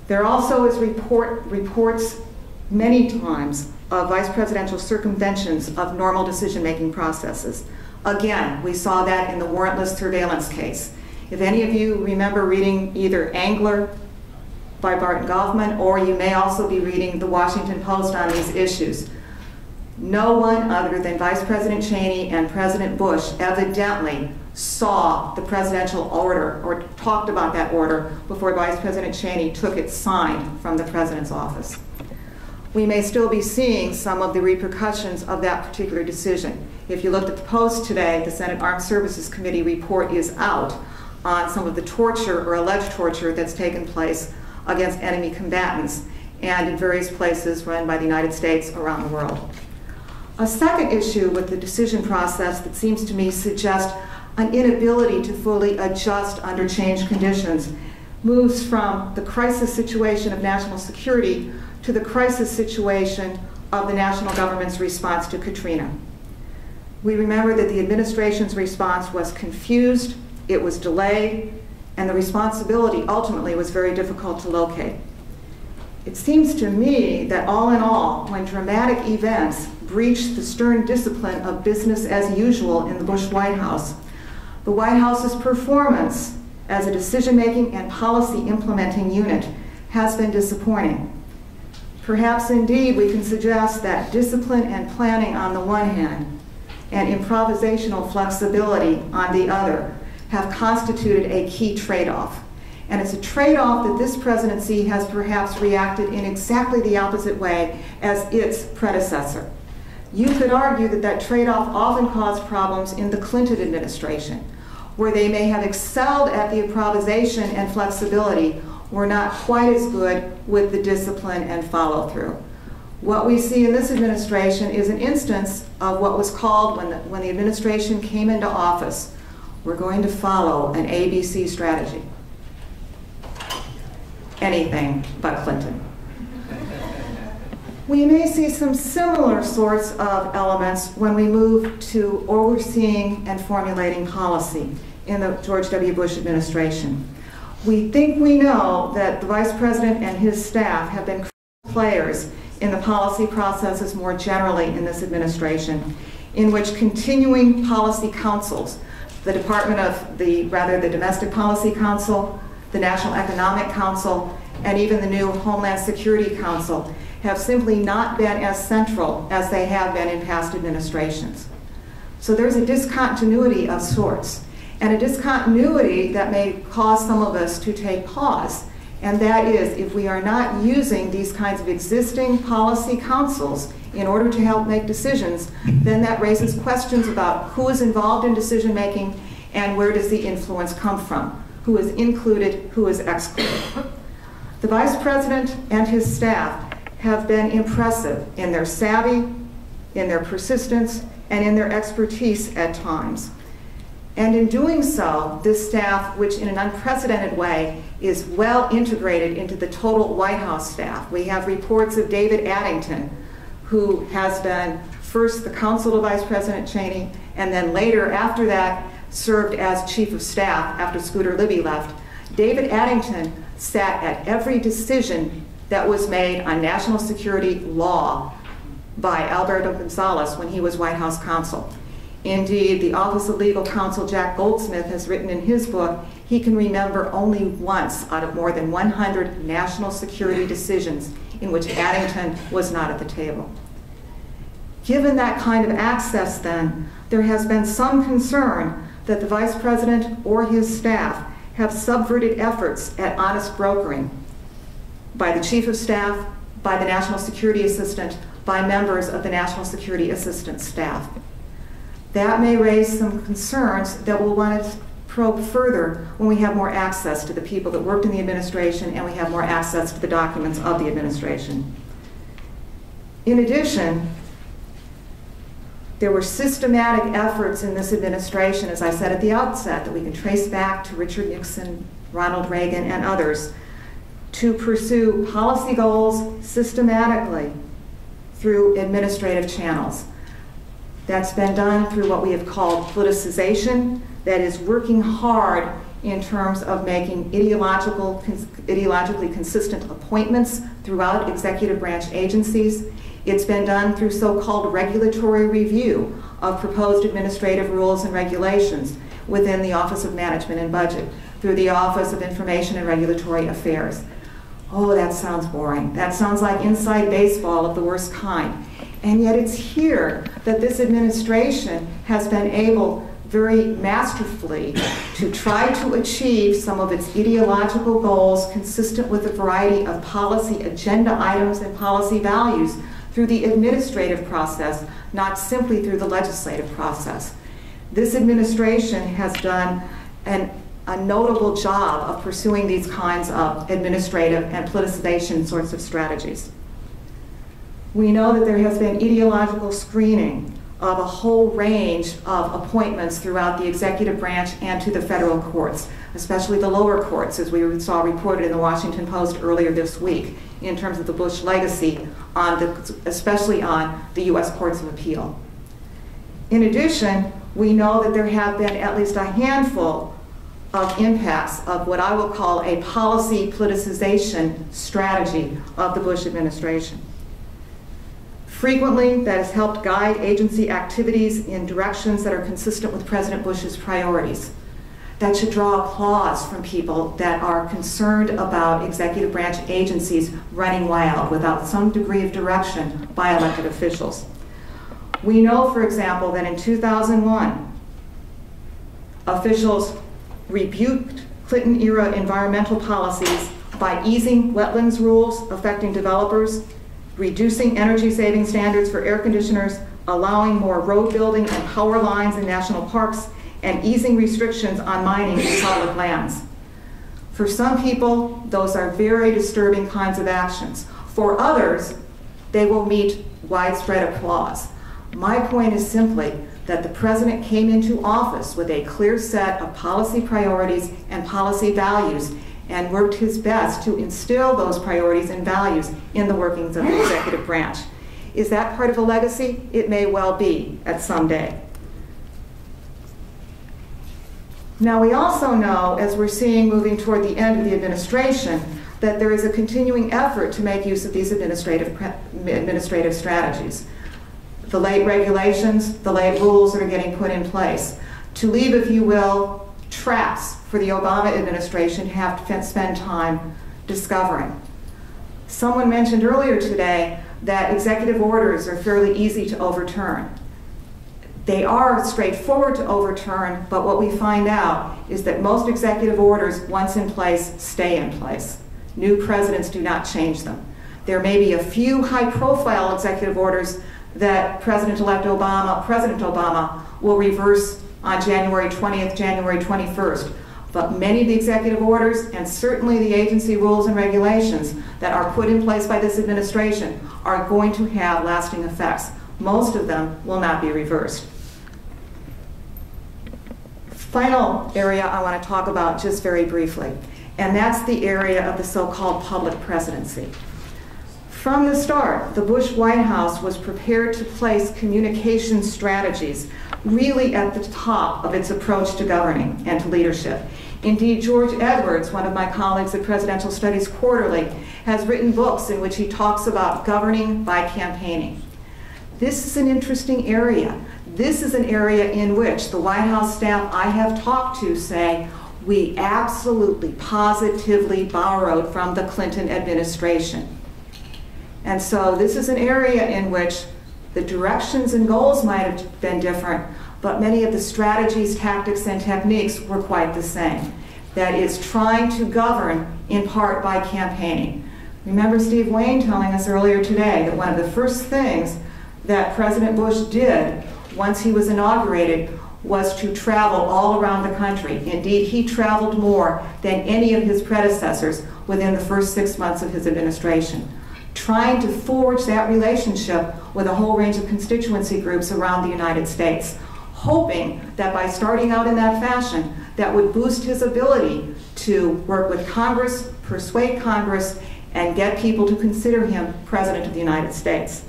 There also is reports many times of vice presidential circumventions of normal decision-making processes. Again, we saw that in the warrantless surveillance case. If any of you remember reading either Angler by Barton Goffman, or you may also be reading the Washington Post on these issues, no one other than Vice President Cheney and President Bush evidently saw the presidential order or talked about that order before Vice President Cheney took it signed from the president's office. We may still be seeing some of the repercussions of that particular decision. If you looked at the Post today, the Senate Armed Services Committee report is out on some of the torture or alleged torture that's taken place against enemy combatants and in various places run by the United States around the world. A second issue with the decision process that seems to me suggest an inability to fully adjust under changed conditions moves from the crisis situation of national security to the crisis situation of the national government's response to Katrina. We remember that the administration's response was confused, it was delayed, and the responsibility ultimately was very difficult to locate. It seems to me that all in all, when dramatic events breached the stern discipline of business as usual in the Bush White House, the White House's performance as a decision-making and policy implementing unit has been disappointing. Perhaps indeed we can suggest that discipline and planning on the one hand and improvisational flexibility on the other have constituted a key trade-off. And it's a trade-off that this presidency has perhaps reacted in exactly the opposite way as its predecessor. You could argue that that trade-off often caused problems in the Clinton administration, where they may have excelled at the improvisation and flexibility, were not quite as good with the discipline and follow-through. What we see in this administration is an instance of what was called, when the administration came into office, we're going to follow an ABC strategy. Anything but Clinton. We may see some similar sorts of elements when we move to overseeing and formulating policy in the George W. Bush administration. We think we know that the Vice President and his staff have been players in the policy processes more generally in this administration, in which continuing policy councils, the the Domestic Policy Council, the National Economic Council, and even the new Homeland Security Council have simply not been as central as they have been in past administrations. So there's a discontinuity of sorts, and a discontinuity that may cause some of us to take pause, and that is if we are not using these kinds of existing policy councils in order to help make decisions, then that raises questions about who is involved in decision making and where does the influence come from, who is included, who is excluded. The Vice President and his staff have been impressive in their savvy, in their persistence, and in their expertise at times. And in doing so, this staff, which in an unprecedented way is well integrated into the total White House staff. We have reports of David Addington, who has been first the counsel to Vice President Cheney, and then later, after that, served as chief of staff after Scooter Libby left. David Addington sat at every decision that was made on national security law by Alberto Gonzales when he was White House counsel. Indeed, the Office of Legal Counsel Jack Goldsmith has written in his book, he can remember only once out of more than 100 national security decisions in which Addington was not at the table. Given that kind of access then, there has been some concern that the Vice President or his staff have subverted efforts at honest brokering by the Chief of Staff, by the National Security Assistant, by members of the National Security Assistant staff. That may raise some concerns that we'll want to probe further when we have more access to the people that worked in the administration and we have more access to the documents of the administration. In addition, there were systematic efforts in this administration, as I said at the outset, that we can trace back to Richard Nixon, Ronald Reagan, and others, to pursue policy goals systematically through administrative channels. That's been done through what we have called politicization, that is working hard in terms of making ideologically consistent appointments throughout executive branch agencies. It's been done through so-called regulatory review of proposed administrative rules and regulations within the Office of Management and Budget, through the Office of Information and Regulatory Affairs. Oh, that sounds boring. That sounds like inside baseball of the worst kind. And yet it's here that this administration has been able very masterfully to try to achieve some of its ideological goals consistent with a variety of policy agenda items and policy values through the administrative process, not simply through the legislative process. This administration has done a notable job of pursuing these kinds of administrative and politicization sorts of strategies. We know that there has been ideological screening of a whole range of appointments throughout the executive branch and to the federal courts, especially the lower courts, as we saw reported in the Washington Post earlier this week, in terms of the Bush legacy, especially on the U.S. Courts of Appeal. In addition, we know that there have been at least a handful of impacts of what I will call a policy politicization strategy of the Bush administration. Frequently, that has helped guide agency activities in directions that are consistent with President Bush's priorities. That should draw applause from people that are concerned about executive branch agencies running wild without some degree of direction by elected officials. We know, for example, that in 2001, officials rebuked Clinton-era environmental policies by easing wetlands rules affecting developers, reducing energy-saving standards for air conditioners, allowing more road building and power lines in national parks, and easing restrictions on mining in public lands. For some people, those are very disturbing kinds of actions. For others, they will meet widespread applause. My point is simply that the president came into office with a clear set of policy priorities and policy values and worked his best to instill those priorities and values in the workings of the executive branch. Is that part of a legacy? It may well be at some day. Now, we also know, as we're seeing moving toward the end of the administration, that there is a continuing effort to make use of these administrative strategies. The late regulations, the late rules that are getting put in place, to leave, if you will, traps for the Obama administration to have to spend time discovering. Someone mentioned earlier today that executive orders are fairly easy to overturn. They are straightforward to overturn, but what we find out is that most executive orders, once in place, stay in place. New presidents do not change them. There may be a few high-profile executive orders that President Obama will reverse on January 20th, January 21st. But many of the executive orders, and certainly the agency rules and regulations that are put in place by this administration, are going to have lasting effects. Most of them will not be reversed. Final area I want to talk about just very briefly, and that's the area of the so-called public presidency. From the start, the Bush White House was prepared to place communication strategies really at the top of its approach to governing and to leadership. Indeed, George Edwards, one of my colleagues at Presidential Studies Quarterly, has written books in which he talks about governing by campaigning. This is an interesting area. This is an area in which the White House staff I have talked to say, we absolutely, positively borrowed from the Clinton administration. And so this is an area in which the directions and goals might have been different, but many of the strategies, tactics, and techniques were quite the same. That is, trying to govern in part by campaigning. Remember Steve Wayne telling us earlier today that one of the first things that President Bush did once he was inaugurated was to travel all around the country. Indeed, he traveled more than any of his predecessors within the first 6 months of his administration, trying to forge that relationship with a whole range of constituency groups around the United States, hoping that by starting out in that fashion, that would boost his ability to work with Congress, persuade Congress, and get people to consider him President of the United States.